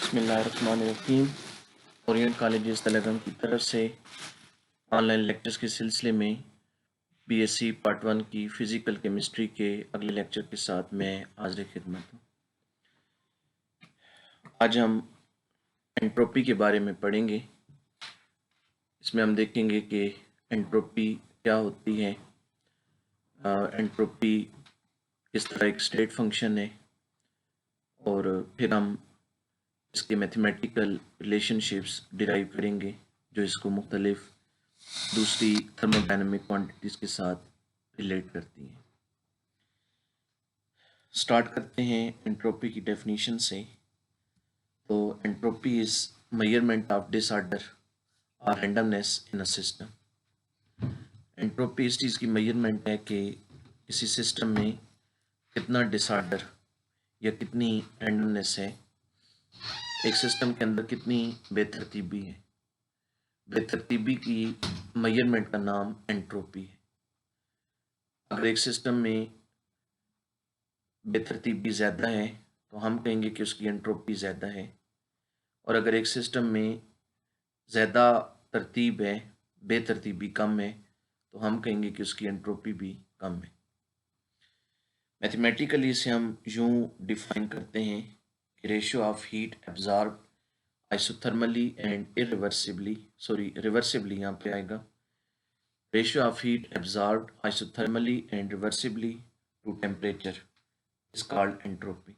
बिस्मिल्लाहिर्रहमानिर्रहीम। Orient college तलगम की तरफ से ऑनलाइन लेक्चर्स के सिलसिले में बीएससी पार्ट 1 की फ़िज़िकल केमिस्ट्री के अगले लेक्चर के साथ मैं हाज़िर खिदमत हूँ। आज हम एंट्रोपी के बारे में पढ़ेंगे। इसमें हम देखेंगे कि एंट्रोपी क्या होती है, एंट्रोपी किस तरह एक स्टेट फंक्शन है, और फिर हम इसके मैथमेटिकल रिलेशनशिप्स डिराइव करेंगे जो इसको मुख्तलिफ दूसरी थर्मोडायनामिक क्वांटिटीज़ के साथ रिलेट करती हैं। स्टार्ट करते हैं एंट्रोपी की डेफिनेशन से। तो entropy is measurement of disorder और randomness in a system. Entropy इस चीज़ की मेजरमेंट है कि किसी सिस्टम में कितना डिसऑर्डर या कितनी रैंडमनेस है, एक सिस्टम के अंदर कितनी बेतरतीबी है। बेतरतीबी की मेजरमेंट का नाम एंट्रोपी है। अगर एक सिस्टम में बेतरतीबी ज़्यादा है तो हम कहेंगे कि उसकी एंट्रोपी ज़्यादा है, और अगर एक सिस्टम में ज़्यादा तरतीब है, बेतरतीबी कम है, तो हम कहेंगे कि उसकी एंट्रोपी भी कम है। मैथमेटिकली इसे हम यूँ डिफाइन करते हैं कि ratio of heat absorb isothermally and reversibly यहाँ पे आएगा। Ratio of heat absorbed isothermally and reversibly to temperature is called entropy.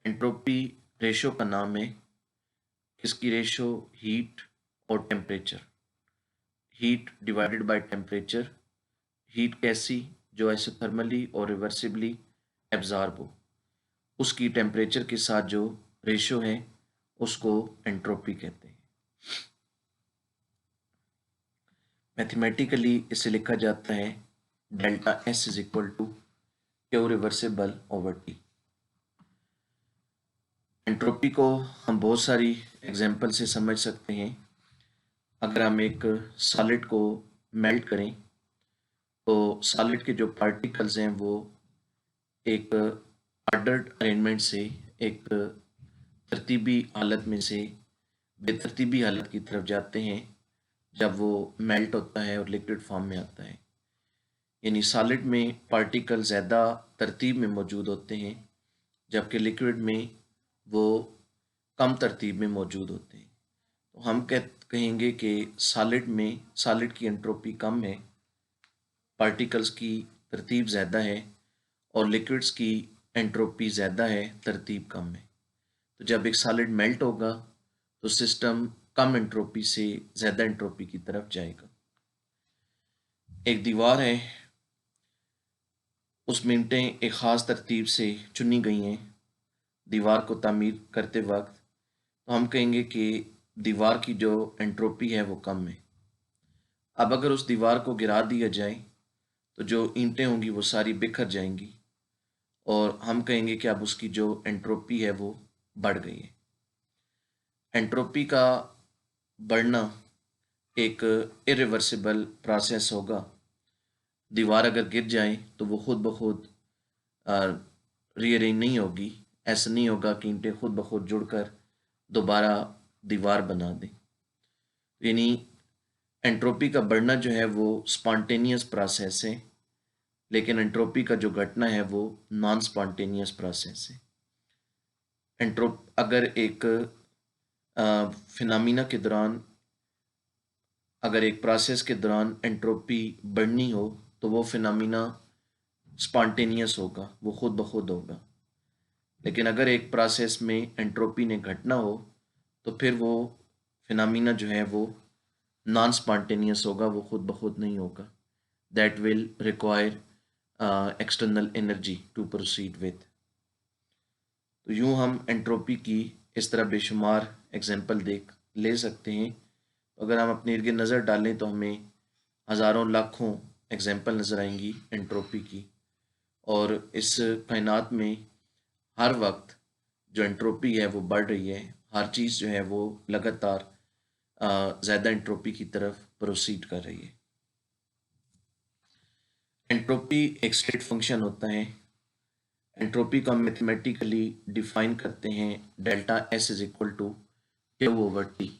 Entropy ratio का नाम है। किसकी रेशियो? हीट और temperature. Heat divided by temperature. Heat कैसी? जो आइसोथर्मली और रिवर्सिबली एब्जॉर्ब हो, उसकी टेम्परेचर के साथ जो रेशियो है उसको एंट्रोपी कहते हैं। मैथमेटिकली इसे लिखा जाता है delta S is equal to Q reversible over T. Entropy को हम बहुत सारी एग्जांपल से समझ सकते हैं। अगर हम एक सॉलिड को मेल्ट करें तो सॉलिड के जो पार्टिकल्स हैं वो एक ऑर्डर्ड अरेंजमेंट से एक तरतीबी हालत में से बेतरतीबी हालत की तरफ जाते हैं जब वो मेल्ट होता है और लिक्विड फॉर्म में आता है। यानी सॉलिड में पार्टिकल ज़्यादा तरतीब में मौजूद होते हैं, जबकि लिक्विड में वो कम तरतीब में मौजूद होते हैं। तो हम कहेंगे कि सॉलिड की एंट्रोपी कम है, पार्टिकल्स की तरतीब ज़्यादा है, और लिक्विड्स की एंट्रोपी ज़्यादा है, तरतीब कम है। तो जब एक सॉलिड मेल्ट होगा तो सिस्टम कम एंट्रोपी से ज़्यादा एंट्रोपी की तरफ जाएगा। एक दीवार है, उसमें ईंटें एक ख़ास तरतीब से चुनी गई हैं दीवार को तामीर करते वक्त, तो हम कहेंगे कि दीवार की जो एंट्रोपी है वो कम है। अब अगर उस दीवार को गिरा दिया जाए तो जो ईंटें होंगी वो सारी बिखर जाएंगी, और हम कहेंगे कि अब उसकी जो एंट्रोपी है वो बढ़ गई है। एंट्रोपी का बढ़ना एक इरिवर्सिबल प्रोसेस होगा। दीवार अगर गिर जाए तो वो खुद ब खुद रीअरेंज नहीं होगी। ऐसा नहीं होगा कि ईंटें खुद ब खुद जुड़कर दोबारा दीवार बना दें। यानी एंट्रोपी का बढ़ना जो है वो स्पॉन्टेनियस प्रोसेस है, लेकिन एंट्रोपी का जो घटना है वो नॉन स्पॉन्टेनियस प्रोसेस है। अगर एक फिनोमिना के दौरान, अगर एक प्रोसेस के दौरान एंट्रोपी बढ़नी हो तो वो फिनोमिना स्पॉन्टेनियस होगा, वो खुद ब खुद होगा। लेकिन अगर एक प्रोसेस में एंट्रोपी ने घटना हो तो फिर वो फिनोमिना जो है वो नॉन स्पॉन्टेनियस होगा, वो खुद ब खुद नहीं होगा। That will require external energy to proceed with. तो यूँ हम एंट्रोपी की इस तरह बेशुमार एग्जाम्पल ले सकते हैं। अगर हम अपने इर्द नज़र डालें तो हमें हज़ारों लाखों एग्जाम्पल नज़र आएंगी एंट्रोपी की, और इस कायनात में हर वक्त जो एंट्रोपी है वो बढ़ रही है। हर चीज़ जो है वो लगातार ज़्यादा एंट्रोपी की तरफ प्रोसीड कर रही है। एंट्रोपी एक स्टेट फंक्शन होता है। एंट्रोपी को हम मैथमेटिकली डिफाइन करते हैं delta S is equal to Q over T.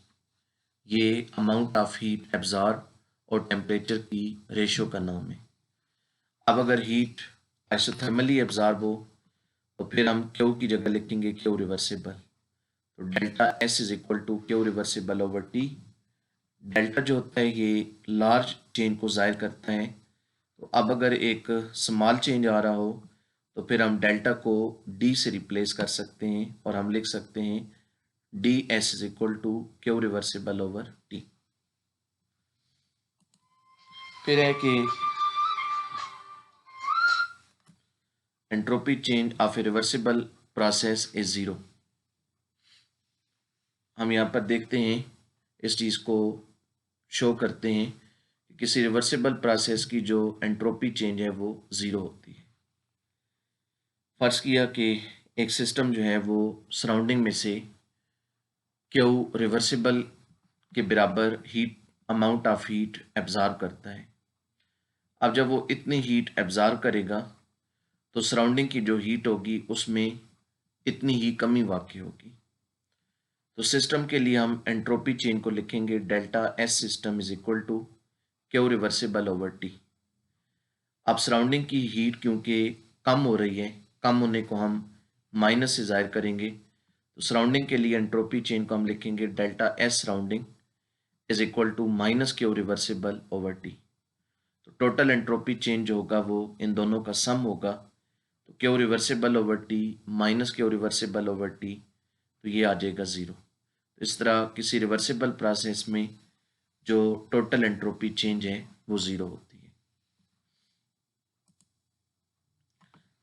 ये अमाउंट ऑफ हीट एब्जॉर्ब और टेम्परेचर की रेशो का नाम है। अब अगर हीट आइसोथर्मली एब्जॉर्ब हो तो फिर हम क्यू की जगह लिखेंगे क्यू रिवर्सिबल। तो delta S is equal to Q reversible over T. Delta जो होता है ये लार्ज चेंज को जाहिर करता है। तो अब अगर एक स्मॉल चेंज आ रहा हो तो फिर हम डेल्टा को डी से रिप्लेस कर सकते हैं और हम लिख सकते हैं D S is equal to Q reversible over T. फिर है कि entropy change of a reversible process is zero. हम यहाँ पर देखते हैं इस चीज़ को शो करते हैं कि किसी रिवर्सिबल प्रोसेस की जो एंट्रोपी चेंज है वो ज़ीरो होती है। फर्ज किया कि एक सिस्टम जो है वो सराउंडिंग में से क्यू रिवर्सिबल के बराबर heat amount of heat absorb करता है। अब जब वो इतनी हीट एब्जॉर्ब करेगा तो सराउंडिंग की जो हीट होगी उसमें इतनी ही कमी वाक़ई होगी। तो सिस्टम के लिए हम एंट्रोपी चेन को लिखेंगे delta S system is equal to Q reversible over T. अब सराउंडिंग की हीट क्योंकि कम हो रही है, कम होने को हम माइनस से जाहिर करेंगे। तो सराउंडिंग के लिए एंट्रोपी चेन को हम लिखेंगे delta S surrounding is equal to minus Q reversible over T. तो टोटल एंट्रोपी चेंज जो होगा वो इन दोनों का सम होगा। तो Q reversible over T minus Q reversible over T, तो ये आ जाएगा ज़ीरो। इस तरह किसी रिवर्सिबल प्रोसेस में जो टोटल एंट्रोपी चेंज है वो ज़ीरो होती है।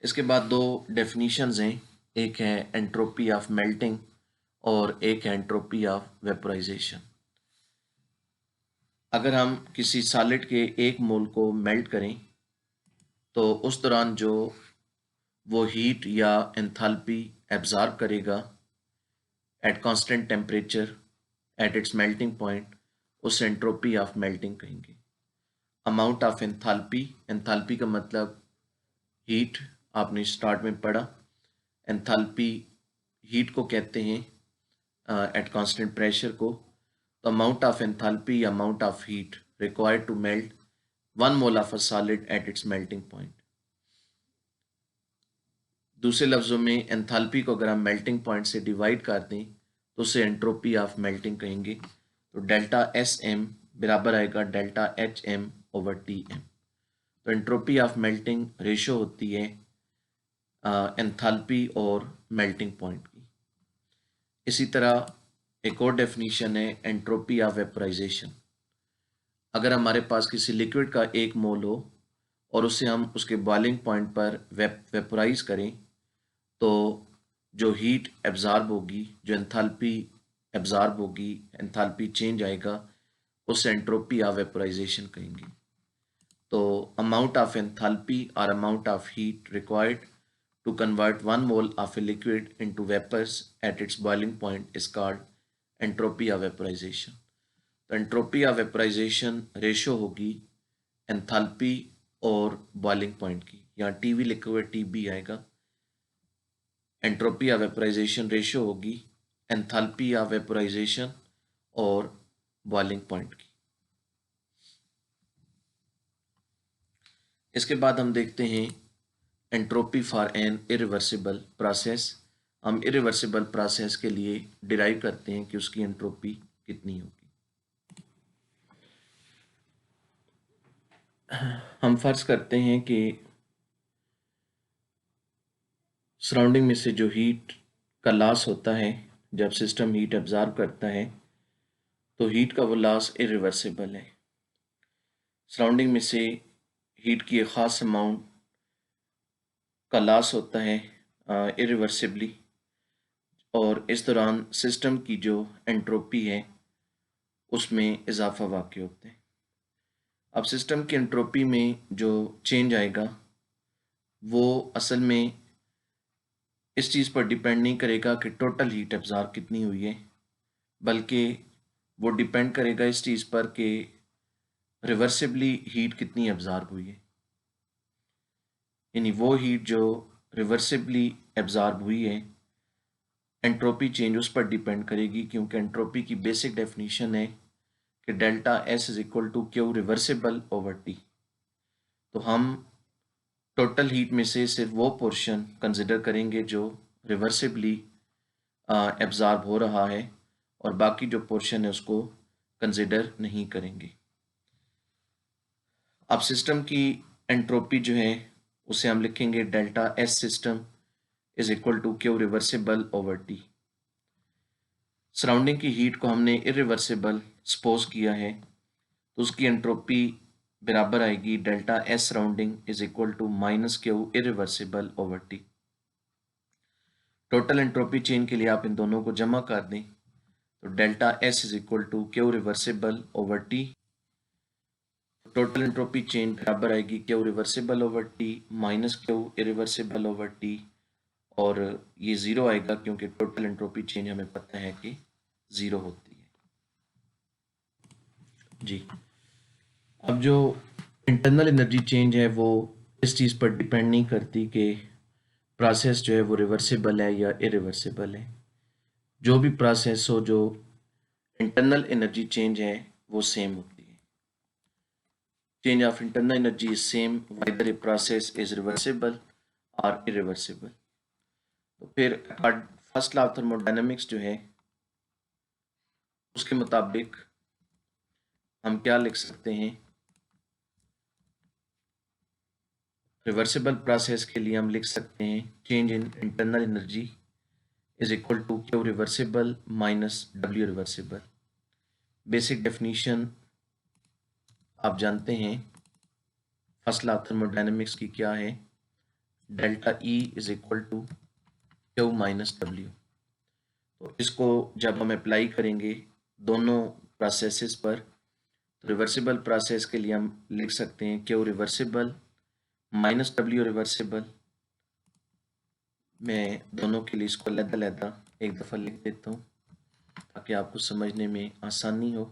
इसके बाद दो डेफिनीशंस हैं, एक है एंट्रोपी ऑफ मेल्टिंग और एक है एंट्रोपी ऑफ वेपोराइजेशन। अगर हम किसी सॉलिड के एक मोल को मेल्ट करें तो उस दौरान जो वो हीट या एंथैल्पी एब्जॉर्ब करेगा at constant temperature at its melting point, उस एंट्रोपी ऑफ मेल्टिंग कहेंगे। अमाउंट ऑफ एंथैल्पी, एंथैल्पी का मतलब हीट, आपने स्टार्ट में पढ़ा। एंथैल्पी हीट को कहते हैं एट कांस्टेंट प्रेशर को। तो अमाउंट ऑफ एंथैल्पी या amount of heat required to melt 1 mole of a solid at its melting point. दूसरे लफ्ज़ों में एंथैल्पी को अगर हम मेल्टिंग पॉइंट से डिवाइड कर दें तो उसे एंट्रोपी ऑफ मेल्टिंग कहेंगे। तो डेल्टा एस एम बराबर आएगा delta H M over T M. तो एंट्रोपी ऑफ मेल्टिंग रेशो होती है एंथैल्पी और मेल्टिंग पॉइंट की। इसी तरह एक और डेफिनीशन है एंट्रोपी ऑफ वेपोराइजेशन। अगर हमारे पास किसी लिक्विड का एक मोल हो और उसे हम उसके बॉइलिंग पॉइंट पर वेपोराइज करें तो जो हीट एब्जॉर्ब होगी, जो एंथैल्पी एब्जॉर्ब होगी, एंथैल्पी चेंज आएगा, उसे एंट्रोपी ऑफ वेपोराइजेशन कहेंगे। तो अमाउंट ऑफ एंथैल्पी और amount of heat required to convert 1 mole of a liquid into vapors at its boiling point is called entropy of vaporization. तो entropy of vaporization ratio होगी enthalpy और boiling point की। यहाँ T भी लिखा हुआ T भी आएगा। एंट्रोपी ऑफ वेपोराइजेशन रेशो होगी एंथैल्पी ऑफ वेपोराइजेशन और बॉइलिंग पॉइंट की। इसके बाद हम देखते हैं entropy for an irreversible process. हम इरिवर्सिबल प्रोसेस के लिए डिराइव करते हैं कि उसकी एंट्रोपी कितनी होगी। हम फर्ज करते हैं कि सराउंडिंग में से जो हीट का लॉस होता है जब सिस्टम हीट एब्जॉर्ब करता है तो हीट का वो लॉस इरिवर्सिबल है। सराउंडिंग में से हीट की एक ख़ास अमाउंट का लॉस होता है इरिवर्सिबली, और इस दौरान सिस्टम की जो एंट्रोपी है उसमें इजाफा वाक़ई होता है। अब सिस्टम की एंट्रोपी में जो चेंज आएगा वो असल में इस चीज़ पर डिपेंड नहीं करेगा कि टोटल हीट एब्जॉर्ब कितनी हुई है, बल्कि वो डिपेंड करेगा इस चीज़ पर कि रिवर्सिबली हीट कितनी एब्जॉर्ब हुई है। यानी वो हीट जो रिवर्सिबली एब्जॉर्ब हुई है, एंट्रोपी चेंज उस पर डिपेंड करेगी, क्योंकि एंट्रोपी की बेसिक डेफिनेशन है कि delta S is equal to Q reversible over T. तो हम टोटल हीट में से सिर्फ वो पोर्शन कंसिडर करेंगे जो रिवर्सिबली एब्जॉर्ब हो रहा है, और बाकी जो पोर्शन है उसको कंसिडर नहीं करेंगे। अब सिस्टम की एंट्रोपी जो है उसे हम लिखेंगे delta S system is equal to Q reversible over T. Surrounding की हीट को हमने इरिवर्सिबल सपोज किया है, तो उसकी एंट्रोपी बराबर आएगी delta S surrounding is equal to minus Q irreversible over T. Total entropy change के लिए आप इन दोनों को जमा कर दें, तो delta S is equal to Q reversible over T. Total entropy change बराबर आएगी Q reversible over T minus Q irreversible over T, और ये ज़ीरो आएगा क्योंकि टोटल एंट्रोपी चेंज हमें पता है कि ज़ीरो होती है जी। अब जो इंटरनल एनर्जी चेंज है वो इस चीज़ पर डिपेंड नहीं करती कि प्रोसेस जो है वो रिवर्सिबल है या इरिवर्सिबल है। जो भी प्रोसेस हो, जो इंटरनल एनर्जी चेंज है वो सेम होती है। Change of internal energy is same whether a process is reversible और इरिवर्सिबल। तो फिर फर्स्ट लॉ ऑफ थर्मोडायनेमिक्स जो है उसके मुताबिक हम क्या लिख सकते हैं? रिवर्सिबल प्रोसेस के लिए हम लिख सकते हैं change in internal energy is equal to Q reversible minus W reversible. Basic definition आप जानते हैं फर्स्ट लॉ ऑफ थर्मोडायनेमिक्स की क्या है? Delta E is equal to Q minus W. तो इसको जब हम अप्लाई करेंगे दोनों प्रोसेसेस पर, तो रिवर्सिबल प्रोसेस के लिए हम लिख सकते हैं Q reversible minus W reversible. मैं दोनों के लिए इसको अलग-अलग एक दफ़ा लिख देता हूँ ताकि आपको समझने में आसानी हो।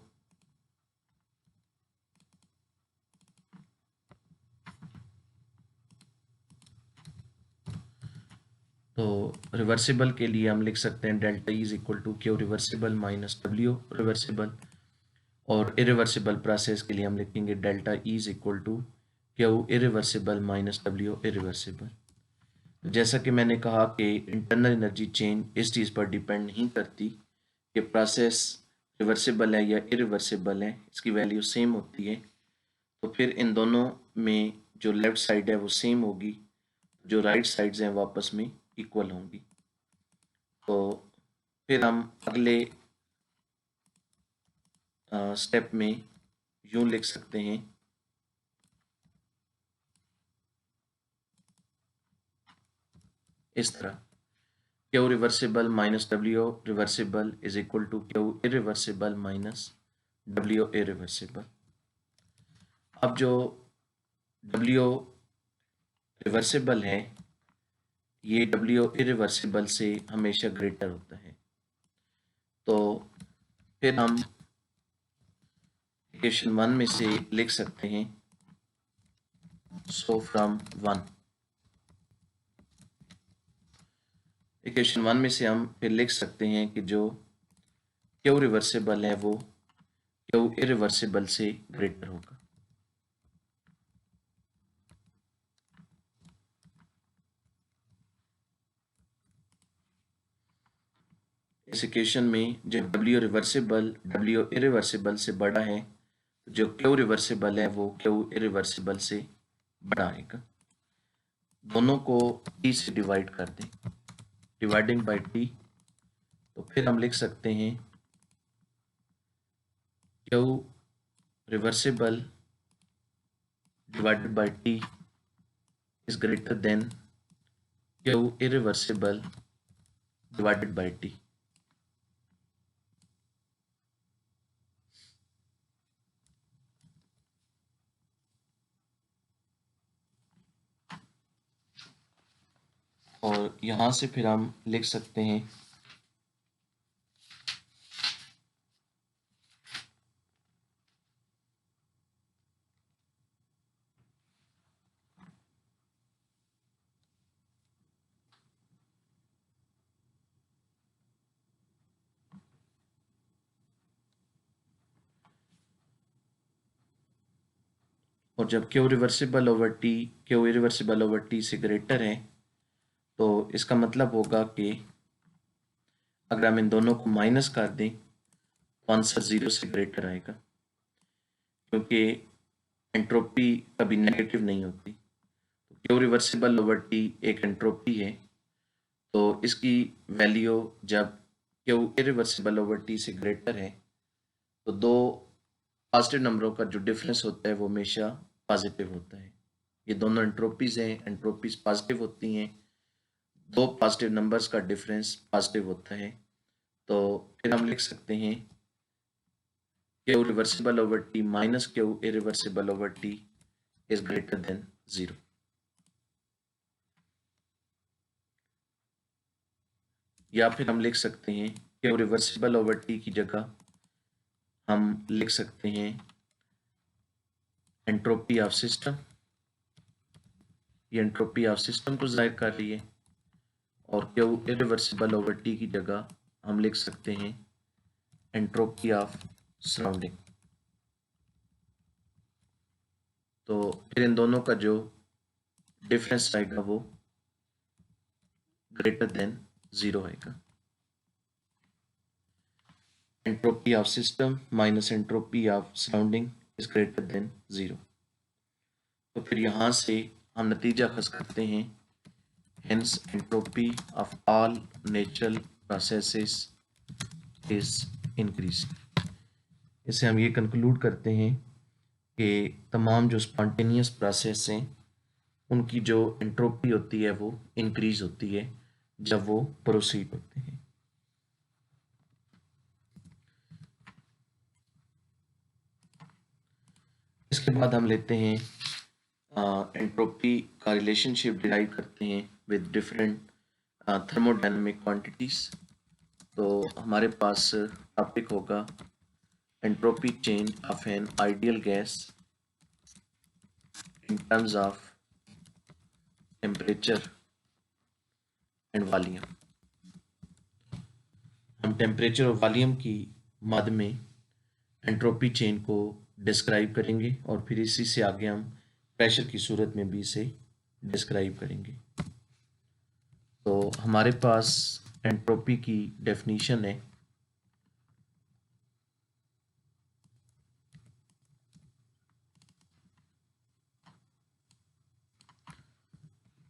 तो रिवर्सिबल के लिए हम लिख सकते हैं delta E is equal to Q reversible minus W reversible, और इरिवर्सिबल प्रोसेस के लिए हम लिखेंगे delta E is equal to Q irreversible minus W irreversible. जैसा कि मैंने कहा कि इंटरनल एनर्जी चेंज इस चीज़ पर डिपेंड नहीं करती कि प्रोसेस रिवर्सिबल है या इरिवर्सिबल है, इसकी वैल्यू सेम होती है। तो फिर इन दोनों में जो लेफ्ट साइड है वो सेम होगी, जो राइट साइड्स हैं वो आपस में इक्वल होंगी। तो फिर हम अगले स्टेप में यूँ लिख सकते हैं इस तरह Q reversible minus W reversible is equal to Q irreversible minus W irreversible. अब जो डब्ल्यू रिवर्सिबल है ये डब्ल्यू इरिवर्सिबल से हमेशा ग्रेटर होता है, तो फिर हम इक्वेशन 1 में से लिख सकते हैं सो फ्रॉम 1। इक्वेशन 1 में से हम फिर लिख सकते हैं कि जो क्यू रिवर्सिबल है वो क्यू इरिवर्सिबल से ग्रेटर होगा। इस इक्वेशन में जब डब्ल्यू रिवर्सिबल डब्ल्यू इरिवर्सिबल से बड़ा है, तो जो क्यू रिवर्सिबल है वो क्यू इरिवर्सिबल से बड़ा आएगा। दोनों को टी से डिवाइड कर दें, डिवाइडिंग बाय टी, तो फिर हम लिख सकते हैं Q reversible divided by T is greater than Q irreversible divided by T. और यहाँ से फिर हम लिख सकते हैं और जब Q reversible over T Q irreversible over T से ग्रेटर है तो इसका मतलब होगा कि अगर हम इन दोनों को माइनस कर दें तो आंसर 0 से ग्रेटर आएगा, क्योंकि एंट्रोपी कभी नेगेटिव नहीं होती। तो क्यू रिवर्सिबल ओवर टी एक एंट्रोपी है, तो इसकी वैल्यू जब क्यू इरिवर्सिबल ओवर टी से ग्रेटर है तो दो पॉजिटिव नंबरों का जो डिफरेंस होता है वो हमेशा पॉजिटिव होता है। ये दोनों एंट्रोपीज हैं, एंट्रोपीज पॉजिटिव होती हैं, दो पॉजिटिव नंबर्स का डिफरेंस पॉजिटिव होता है। तो फिर हम लिख सकते हैं Q reversible over T minus Q irreversible over T is greater than 0। या फिर हम लिख सकते हैं क्यू रिवर्सिबल ओवर टी की जगह हम लिख सकते हैं एंट्रोपी ऑफ सिस्टम। ये एंट्रोपी ऑफ सिस्टम को जाहिर कर रही है। और क्यू इरिवर्सिबल ओवर टी की जगह हम लिख सकते हैं एंट्रोपी ऑफ सराउंडिंग। तो फिर इन दोनों का जो डिफरेंस आएगा वो ग्रेटर देन 0 आएगा। Entropy of system minus entropy of surrounding is greater than 0। तो फिर यहाँ से हम नतीजा खस करते हैं hence entropy of all natural processes is increase. इससे हम ये कंक्लूड करते हैं कि तमाम जो स्पॉन्टेनियस प्रोसेस हैं उनकी जो एंट्रोपी होती है वो इंक्रीज होती है जब वो प्रोसीड होते हैं। इसके बाद हम लेते हैं एंट्रोपी का रिलेशनशिप डिराइव करते हैं विद डिफरेंट थर्मोडायनामिक क्वांटिटीज। तो हमारे पास टॉपिक होगा entropy change of an ideal gas in terms of temperature and volume। हम टेम्परेचर और वॉल्यूम की मद में एंट्रोपी चेन को डिस्क्राइब करेंगे और फिर इसी से आगे हम प्रेशर की सूरत में भी इसे डिस्क्राइब करेंगे। तो हमारे पास एंट्रोपी की डेफिनीशन है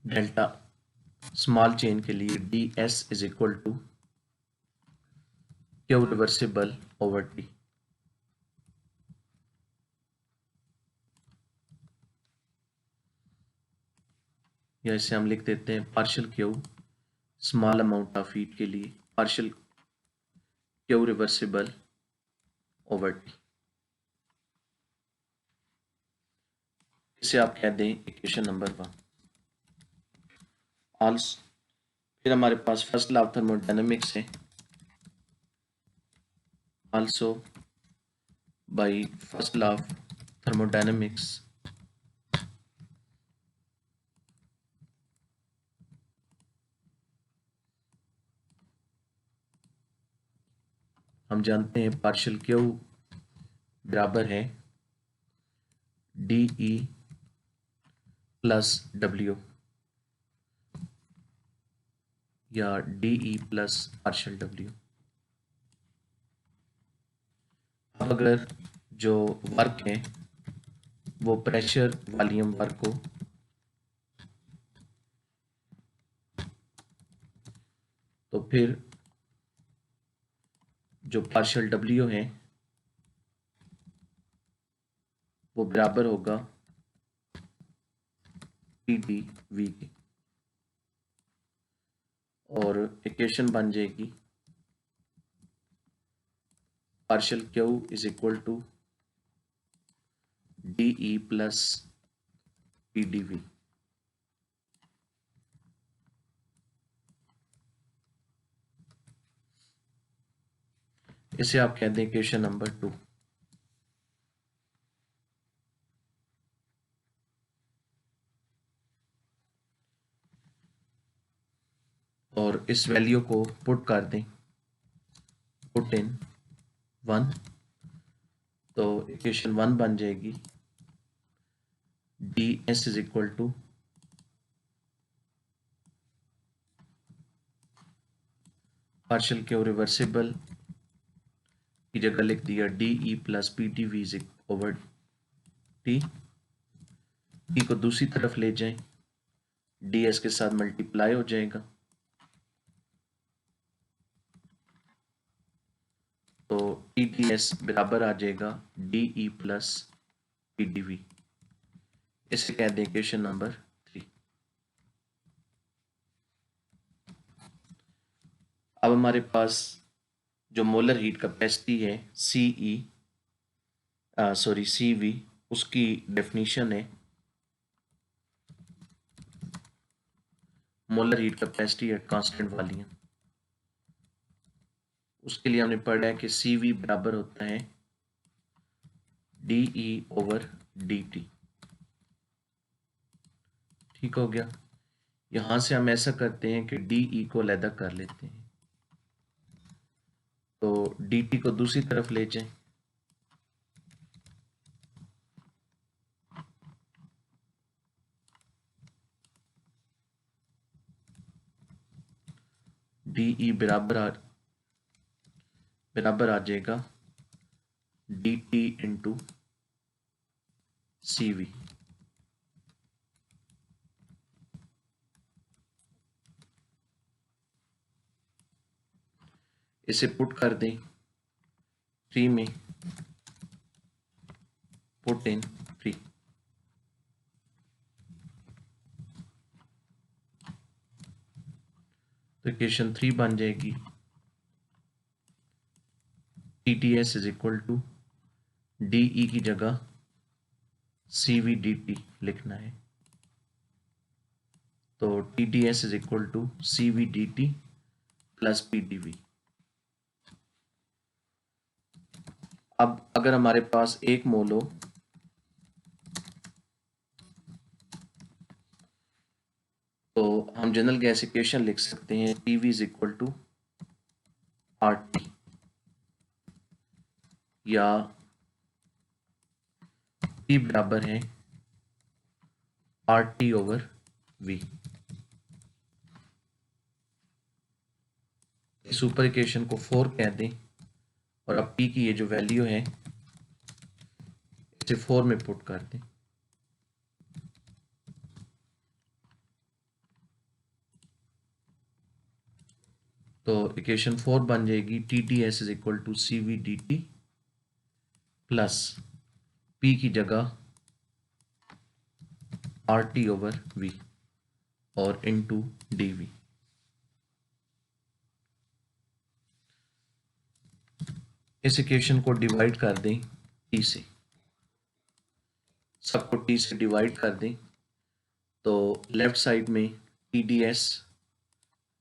डेल्टा स्मॉल चेन के लिए ds is equal to Q reversible over T. या इसे हम लिख देते हैं partial Q small amount of heat के लिए partial Q reversible over T. इसे आप कह दें इक्वेशन नंबर 1। आल्सो फिर हमारे पास फर्स्ट लॉ ऑफ थर्मोडायनेमिक्स है। Also by first law of thermodynamics हम जानते हैं पार्शियल क्यू बराबर है डी ई प्लस डब्ल्यू या D E plus partial W. अब अगर जो वर्क है वो प्रेशर वॉल्यूम वर्क हो तो फिर जो पार्शियल डब्ल्यू है वो बराबर होगा पी डी वी के और इक्वेशन बन जाएगी partial Q is equal to D E plus P D V. इसे आप कहते हैं इक्वेशन नंबर 2। और इस वैल्यू को पुट कर दें, पुट इन 1, तो इक्वेशन 1 बन जाएगी D S is equal to partial Q reversible की जगह लिख दिया D E plus P T V is over T. T को दूसरी तरफ ले जाएं, डी एस के साथ मल्टीप्लाई हो जाएगा, तो टी डी एस बराबर आ जाएगा D E plus P D V. इसे कह दें इक्वेशन नंबर 3। अब हमारे पास जो मोलर हीट कैपेसिटी है सी वी, उसकी डेफिनेशन है molar heat capacity at constant volume. उसके लिए हमने पढ़ा है कि सी वी बराबर होता है D E over D T. ठीक हो गया। यहां से हम ऐसा करते हैं कि डी ई को अलग कर लेते हैं, तो डी टी को दूसरी तरफ ले जाएं, डी ई बराबर आ जाएगा D T into C V. इसे पुट कर दें 3 में, पुट इन 3, तो इक्वेशन 3 बन जाएगी T T S is equal to D E की जगह सी वी डी टी लिखना है, तो T T S is equal to C V D T plus P D V. अब अगर हमारे पास एक मोल हो तो हम जनरल गैस इक्वेशन लिख सकते हैं T V is equal to R T, या टी बराबर है आर टी ओवर वी। इस ऊपर इक्वेशन को 4 कह दें और अब पी की ये जो वैल्यू है इसे 4 में पुट कर दें, तो इक्वेशन 4 बन जाएगी T T S is equal to C V D T plus P की जगह आर टी ओवर वी और इनटू डी वी। इस इक्वेशन को डिवाइड कर दें टी से, सबको टी से डिवाइड कर दें, तो लेफ्ट साइड में T D S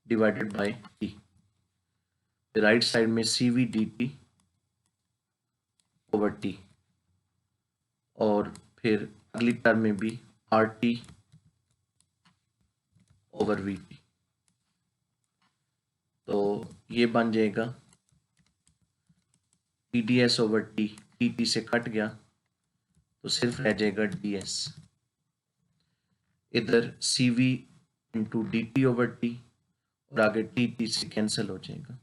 divided by T, right side में C V D T over T, और फिर अगली टर्म में भी R T over V T, तो ये बन जाएगा T D S over T, T T से कट गया तो सिर्फ रह जाएगा डी एस, इधर C V into D T over T और आगे टी टी से कैंसिल हो जाएगा,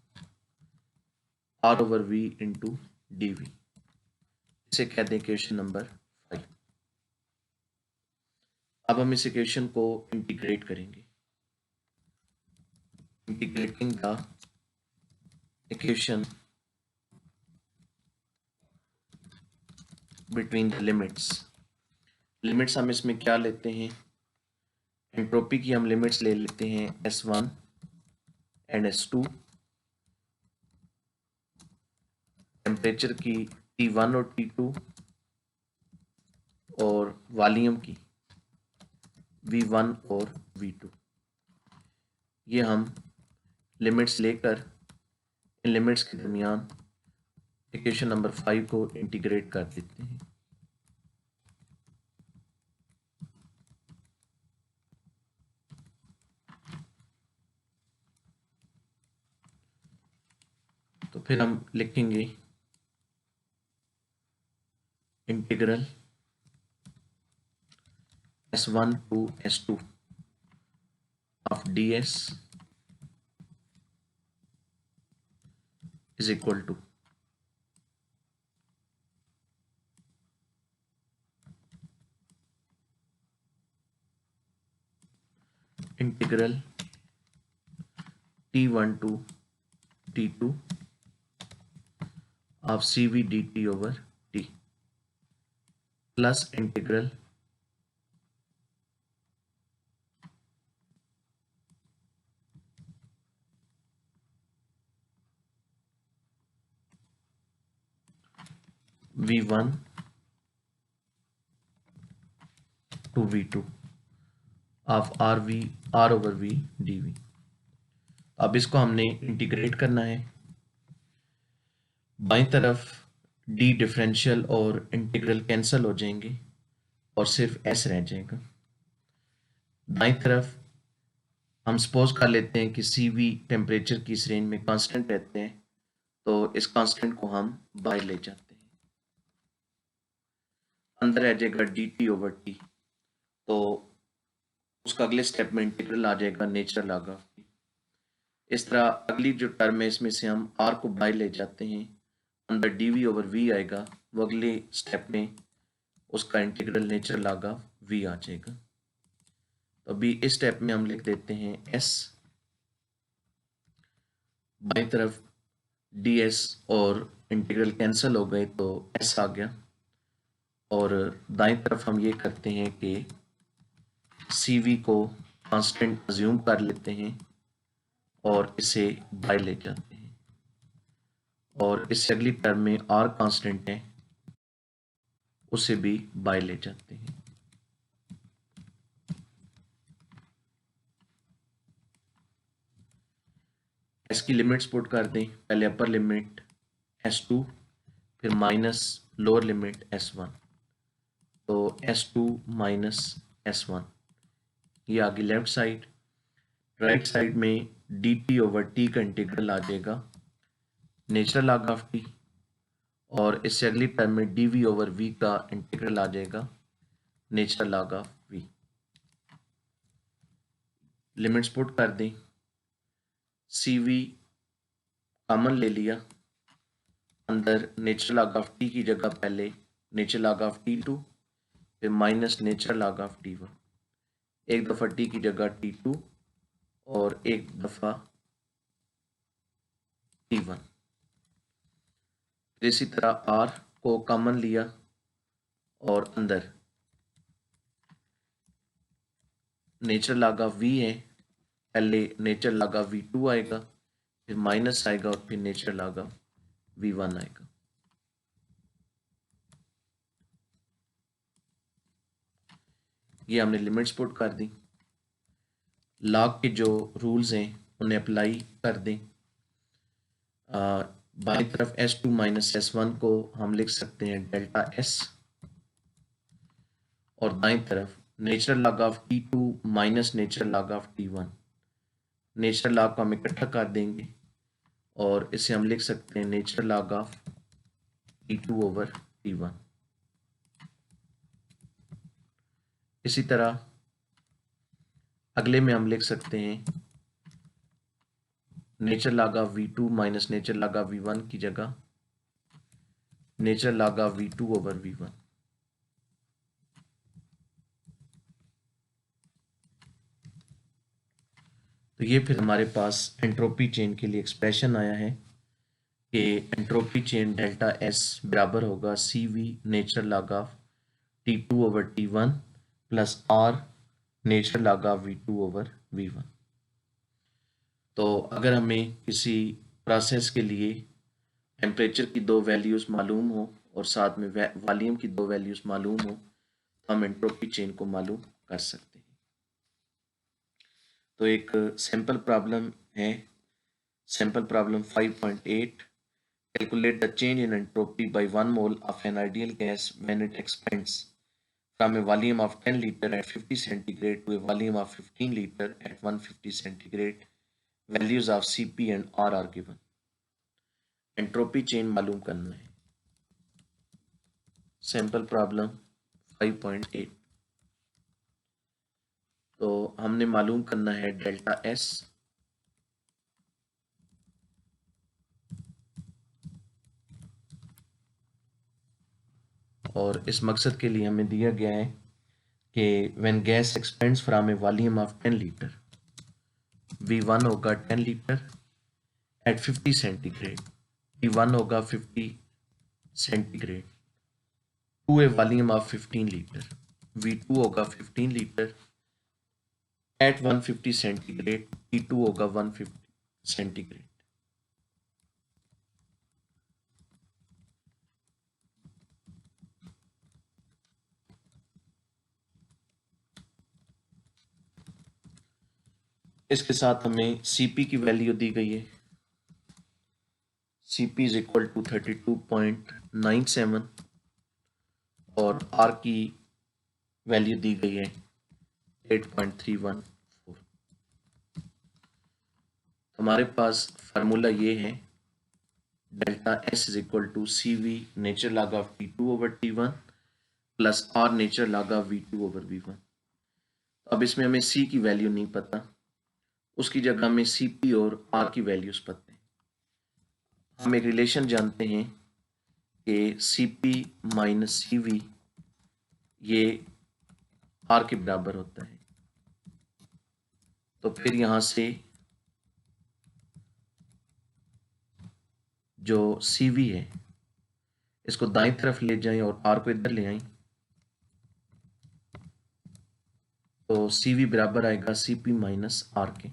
are over V into D V. इसे कहते हैं इक्वेशन नंबर 5। अब हम इस इक्वेशन को इंटीग्रेट करेंगे, integrating the equation between the limits हम इसमें क्या लेते हैं, एंट्रोपी की हम लिमिट्स ले लेते हैं S1 एंड S2, टेम्परेचर की T1 और T2, और वॉल्यूम की V1 और V2। ये हम लिमिट्स लेकर इन लिमिट्स के दरमियान इक्वेशन नंबर 5 को इंटीग्रेट कर देते हैं। तो फिर हम लिखेंगे integral S1 to S2 of ds is equal to integral T1 to T2 of Cv dt over T plus integral V1 to V2 of R over V dV। अब इसको हमने इंटीग्रेट करना है। बाईं तरफ डी डिफरेंशियल और integral cancel हो जाएंगे और सिर्फ एस रह जाएगा। दाईं तरफ हम सपोज कर लेते हैं कि सी वी टेम्परेचर की इस रेंज में कांस्टेंट रहते हैं, तो इस कांस्टेंट को हम बाहर ले जाते हैं, अंदर रह जाएगा डी टी ओवर टी, तो उसका अगले स्टेप में इंटीग्रल आ जाएगा नेचुरल लॉग ऑफ टी। इस तरह अगली जो टर्म है इसमें से हम आर को बाहर ले जाते हैं, अंदर डी वी ओवर वी आएगा, वो अगले स्टेप में उसका integral natural log of V आ जाएगा। तो अभी इस स्टेप में हम लिख देते हैं एस, बाईं तरफ डी एस और इंटीग्रल कैंसिल हो गए तो एस आ गया, और दाईं तरफ हम ये करते हैं कि सी वी को कांस्टेंट अज्यूम कर लेते हैं और इसे बाहर ले जाते हैं, और इससे अगली टर्म में आर कांस्टेंट है उसे भी बाहर ले जाते हैं। इसकी लिमिट्स पुट कर दें, पहले अपर लिमिट S2 फिर माइनस लोअर लिमिट S1, तो S2 माइनस S1 ये आगे लेफ्ट साइड। राइट साइड में dt ओवर टी का इंटीग्रल आ जाएगा नेचुरल लॉग ऑफ टी, और इससे अगली टर्म में dv ओवर v का इंटीग्रल आ जाएगा natural log of v। Limits put कर दें, cv कॉमन ले लिया, अंदर नेचुरल लॉग ऑफ टी की जगह पहले नेचुरल लॉग ऑफ T2 फिर minus natural log of T1, एक दफ़ा टी की जगह T2 और एक दफ़ा T1। इसी तरह R को कॉमन लिया और अंदर नेचुरल लॉग ऑफ V है, पहले नेचुरल लॉग ऑफ V2 आएगा फिर माइनस आएगा और फिर नेचुरल लॉग ऑफ V1 आएगा। ये हमने लिमिट्स पुट कर दी। लॉग के जो रूल्स हैं उन्हें अप्लाई कर दें। बाईं तरफ S2 माइनस S1 को हम लिख सकते हैं डेल्टा S, और दाईं तरफ natural log of T2 minus natural log of T1, natural log को हम इकट्ठा कर देंगे और इसे हम लिख सकते हैं natural log of T2 over T1। इसी तरह अगले में हम लिख सकते हैं natural log of V2 minus natural log of V1 की जगह natural log of V2 over V1। तो ये फिर हमारे पास एंट्रोपी चेन के लिए एक्सप्रेशन आया है कि एंट्रोपी चेन डेल्टा S बराबर होगा CV natural log of T2 over T1 plus R natural log of V2 over V1। तो अगर हमें किसी प्रोसेस के लिए टेम्परेचर की दो वैल्यूज़ मालूम हो और साथ में वॉल्यूम की दो वैल्यूज़ मालूम हो तो हम एंट्रोपी चेन को मालूम कर सकते हैं। तो एक सैम्पल प्रॉब्लम है, sample problem 5.8, calculate the change in entropy by 1 mole of an ideal gas when it expands from a volume of 10 litre at 50 centigrade to a volume of 15 litre at 150 centigrade. Values of CP and R are given. Entropy change मालूम करना है। Sample problem 5.8। तो हमने मालूम करना है delta S, और इस मकसद के लिए हमें दिया गया है कि when gas expends from a volume of 10 litre, V1 होगा 10 लीटर एट 50 सेंटीग्रेड, P1 होगा 50 centigrade to a volume of 15 litre, V2 होगा 15 लीटर एट 150 सेंटीग्रेड, P2 होगा 150 सेंटीग्रेड। इसके साथ हमें Cp की वैल्यू दी गई है, Cp इज इक्वल टू 32.97 और R की वैल्यू दी गई है 8.314। हमारे पास फार्मूला ये है, delta S is equal to C V natural log of T2 over T1 plus R natural log of V2 over V1। अब इसमें हमें C की वैल्यू नहीं पता, उसकी जगह हमें Cp और R की वैल्यूज पता है। हम एक रिलेशन जानते हैं कि Cp माइनस Cv ये R के बराबर होता है। तो फिर यहां से जो Cv है इसको दाईं तरफ ले जाएं और R को इधर ले आएं, तो Cv बराबर आएगा Cp माइनस R के।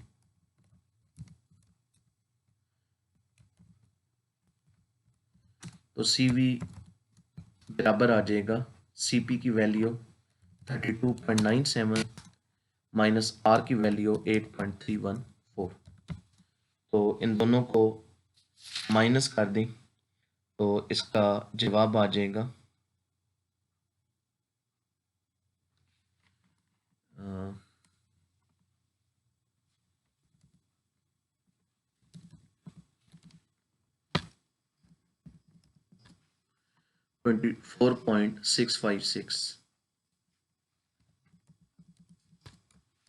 तो Cv बराबर आ जाएगा Cp की वैल्यू 32.97 माइनस R की वैल्यू 8.314। तो इन दोनों को माइनस कर दें तो इसका जवाब आ जाएगा 24.656।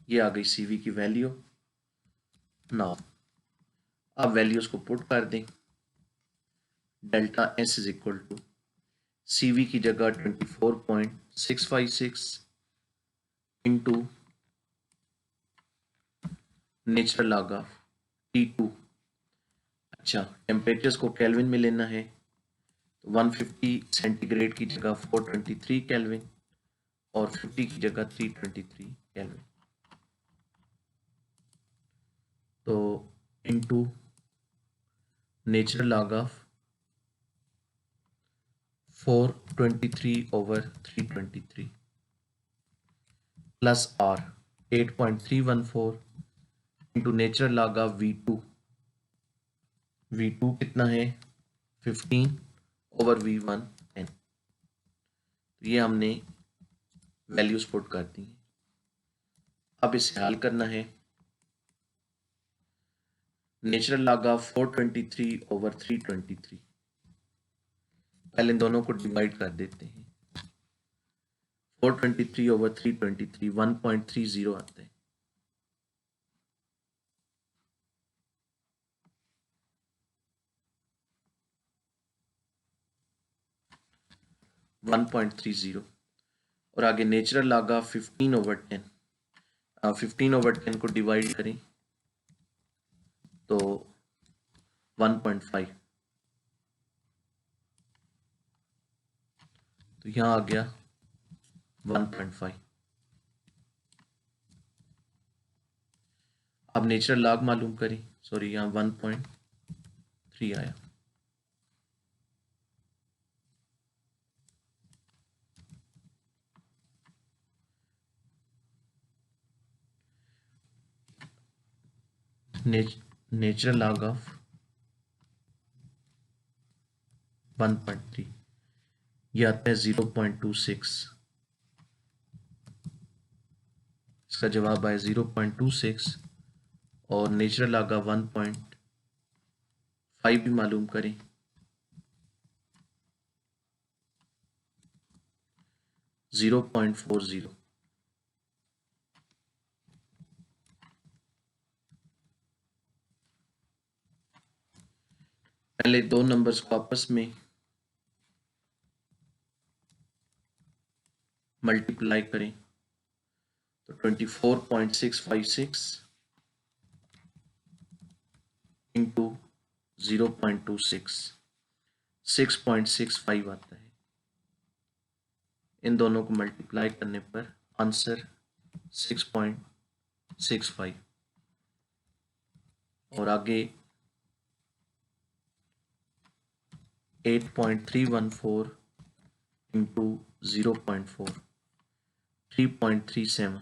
ये आ गई Cv की वैल्यू। ना अब वैल्यूज को पुट कर दें, delta S is equal to Cv की जगह 24.656 into natural log of T2। अच्छा, टेम्परेचर्स को केल्विन में लेना है, तो 150 सेंटीग्रेड की जगह 423 केल्विन और 50 की जगह 323 केल्विन। तो into natural log of 423 over 323 plus R 8.314 into natural log of V2 कितना है 15 ओवर V1 10। तो ये हमने वैल्यूज पुट कर दी हैं। अब इसे हल करना है, नेचुरल लॉग ऑफ 423 ओवर 323, पहले इन दोनों को डिवाइड कर देते हैं। 423 ओवर 323 1.30 आता है। 1.30 और आगे natural log of 15 over 10, 15 over 10 को डिवाइड करें तो 1.5, तो यहाँ आ गया 1.5। अब नेचुरल लॉग मालूम करें, सॉरी यहाँ 1.3 आया। नेचुरल लॉग ऑफ 1.3 ये आता है 0.26। इसका जवाब आया 0.26 और नेचुरल लॉग ऑफ 1.5 भी मालूम करें, 0.40। पहले दो नंबर्स को आपस में मल्टीप्लाई करें तो 24.656 इंटू 0.26 6.65 आता है। इन दोनों को मल्टीप्लाई करने पर आंसर 6.65 और आगे 8.314 इंटू 0.4 3.37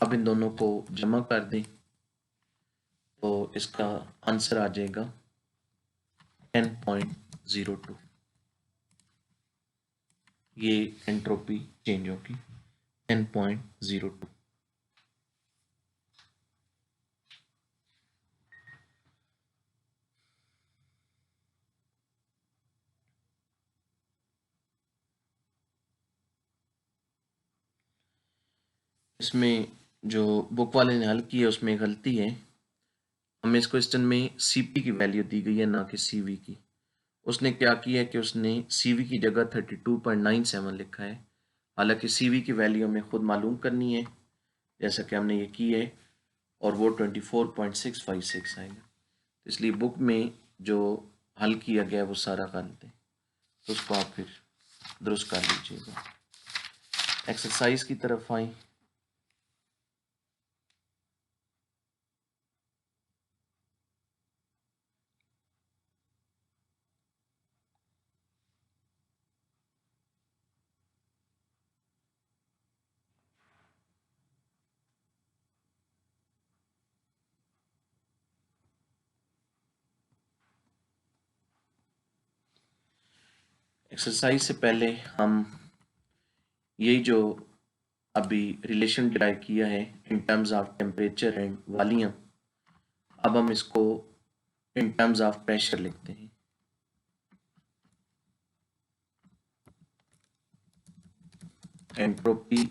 अब इन दोनों को जमा कर दें तो इसका आंसर आ जाएगा 10.02। ये एंट्रोपी चेंज होगी 10.02। इसमें जो बुक वाले ने हल की है उसमें गलती है। हमें इस क्वेश्चन में सीपी की वैल्यू दी गई है ना कि सीवी की। उसने क्या किया है कि उसने सीवी की जगह 32.97 लिखा है, हालांकि सीवी की वैल्यू हमें खुद मालूम करनी है जैसा कि हमने ये की है और वो 24.656 आएगा। इसलिए बुक में जो हल किया गया है वो सारा गलत है, तो उसको आप फिर दुरुस्त कर लीजिएगा। एक्सरसाइज की तरफ आए। एक्सरसाइज से पहले हम यही जो अभी रिलेशन डिराइव किया है in terms of temperature and volume, अब हम इसको इन टर्म्स ऑफ प्रेशर लिखते हैं। Entropy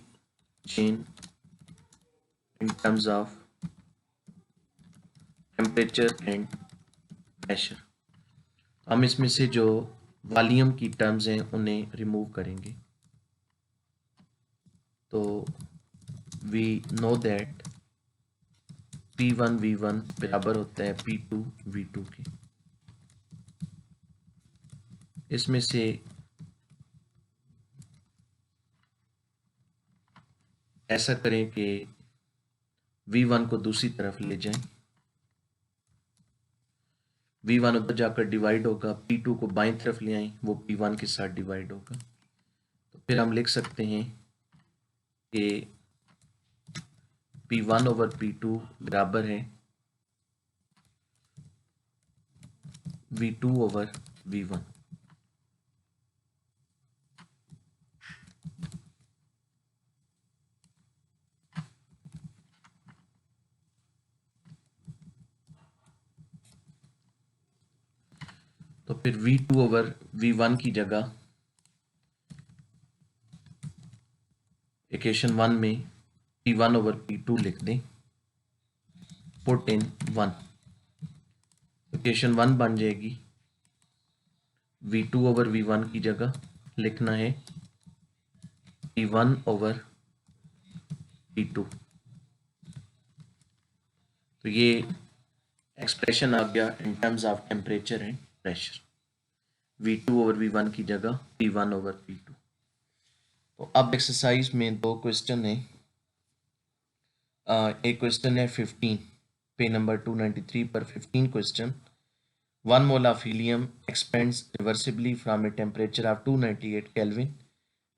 change in terms of temperature and pressure. हम इसमें से जो वॉल्यूम की टर्म्स हैं उन्हें रिमूव करेंगे। तो we know that P1 V1 बराबर होता है P2 V2 के। इसमें से ऐसा करें कि V1 को दूसरी तरफ ले जाएं, V1 उधर जाकर डिवाइड होगा, P2 को बाईं तरफ ले आएं, वो P1 के साथ डिवाइड होगा। तो फिर हम लिख सकते हैं कि P1 ओवर P2 बराबर है V2 ओवर V1। तो फिर V2 ओवर V1 की जगह इक्वेशन 1 में P1 ओवर P2 लिख दें, पुट इन 1। इक्वेशन 1 बन जाएगी V2 ओवर V1 की जगह लिखना है P1 ओवर P2। तो ये एक्सप्रेशन आ गया in terms of temperature and pressure. V2 over V1 की जगह P1 ओवर P2। तो अब एक्सरसाइज में दो क्वेश्चन है। एक क्वेश्चन है 15 पे नंबर 293 पर 15 question. 1 mole of helium expands reversibly from a temperature of 298 Kelvin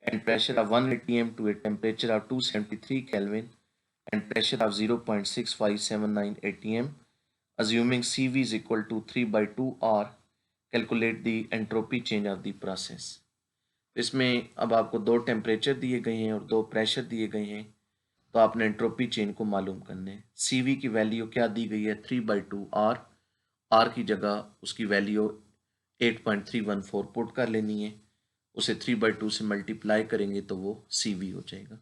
and pressure of 1 atm to a temperature of 273 Kelvin and pressure of 0.6579 atm, assuming CV is equal to 3/2 R. Calculate the entropy change of the process. इसमें अब आपको दो temperature दिए गए हैं और दो pressure दिए गए हैं, तो आपने एंट्रोपी चेन को मालूम करना है। CV की वैल्यू क्या दी गई है 3/2 R। आर की जगह उसकी वैल्यू 8.314 पुट कर लेनी है। उसे 3/2 से मल्टीप्लाई करेंगे तो वो CV हो जाएगा।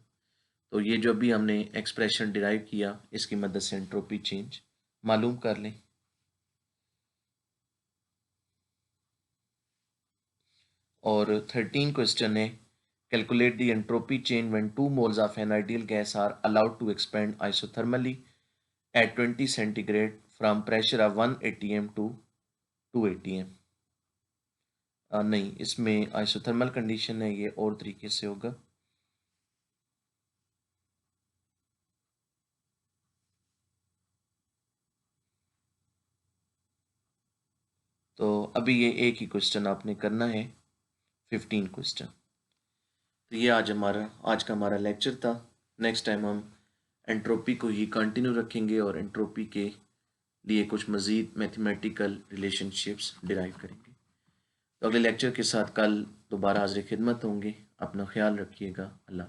तो ये जो भी हमने एक्सप्रेशन डिराइव किया इसकी मदद से एंट्रोपी चेंज मालूम कर लें। और 13 क्वेश्चन है, calculate the entropy change when 2 moles of an ideal gas are allowed to expand isothermally at 20 centigrade from pressure of 1 atm to 2 atm। नहीं, इसमें आइसोथर्मल कंडीशन है, ये और तरीके से होगा। तो अभी ये एक ही क्वेश्चन आपने करना है, 15 क्वेश्चन। तो ये आज का हमारा लेक्चर था। नेक्स्ट टाइम हम एंट्रोपी को ही कंटिन्यू रखेंगे और एंट्रोपी के लिए कुछ मज़ीद मैथमेटिकल रिलेशनशिप्स डिराइव करेंगे। तो अगले लेक्चर के साथ कल दोबारा हाज़िर खिदमत होंगे। अपना ख्याल रखिएगा। अल्लाह।